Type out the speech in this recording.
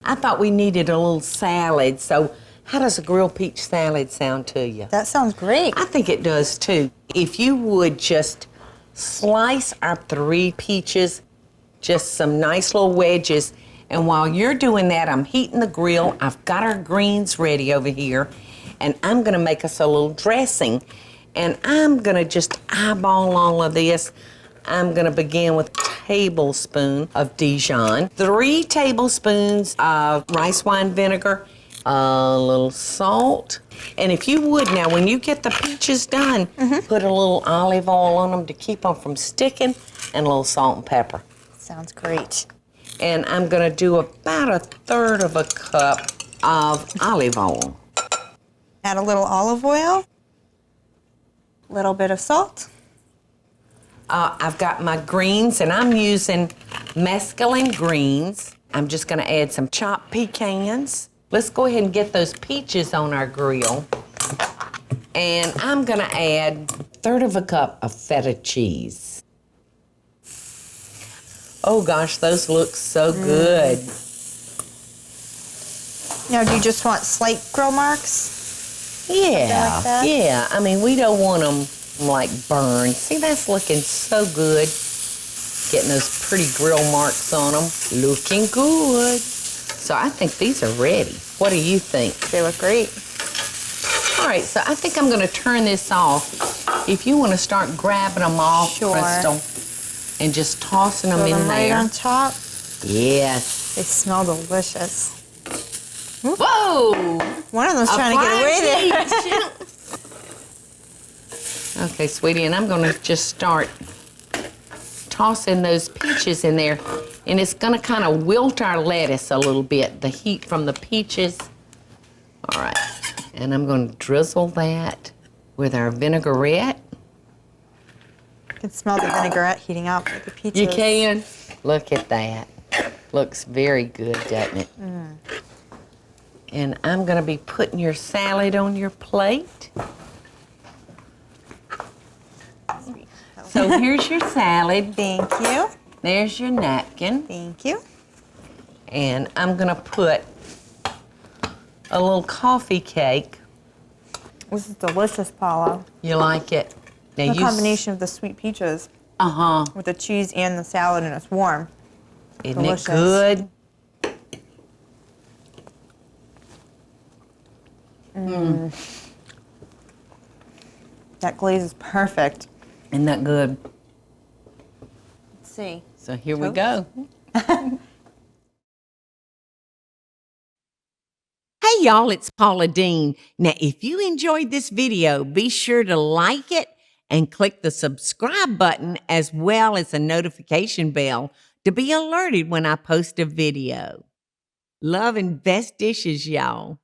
I thought we needed a little salad, so how does a grilled peach salad sound to you? That sounds great. I think it does too. If you would just slice our 3 peaches, just some nice little wedges, and while you're doing that, I'm heating the grill. I've got our greens ready over here, and I'm gonna make us a little dressing. And I'm gonna just eyeball all of this. I'm gonna begin with a tablespoon of Dijon, 3 tablespoons of rice wine vinegar, a little salt. And if you would now, when you get the peaches done, put a little olive oil on them to keep them from sticking, and a little salt and pepper. Sounds great. And I'm gonna do about 1/3 cup of olive oil. Add a little olive oil, a little bit of salt. I've got my greens, and I'm using mesclun greens. I'm just gonna add some chopped pecans. Let's go ahead and get those peaches on our grill. And I'm gonna add 1/3 cup of feta cheese. Oh gosh, those look so good. Now, do you just want slight grill marks? Yeah, like that? yeah. I mean, we don't want them like burned. See, that's looking so good. Getting those pretty grill marks on them. Looking good. So I think these are ready. What do you think? They look great. All right, so I think I'm gonna turn this off. If you wanna start grabbing them off, Sure. Crystal, and just tossing them Throw in them right there. on top. Yes. They smell delicious. Whoa! One of them's trying to get away there. there. Okay, sweetie, and I'm gonna just start tossing those peaches in there, and it's gonna kind of wilt our lettuce a little bit, the heat from the peaches. All right, and I'm gonna drizzle that with our vinaigrette. I can smell the vinaigrette heating up with the peaches. You can? Look at that. Looks very good, doesn't it? And I'm gonna be putting your salad on your plate. So here's your salad. Thank you. There's your napkin. Thank you. And I'm gonna put a little coffee cake. This is delicious, Paula. You like it? Now The combination of the sweet peaches Uh-huh. with the cheese and the salad, and it's warm. Isn't Delicious. it good? That glaze is perfect. Isn't that good? Let's see. So here we go. Hey y'all, it's Paula Deen. Now if you enjoyed this video, be sure to like it and click the subscribe button as well as the notification bell to be alerted when I post a video. Love and best dishes, y'all.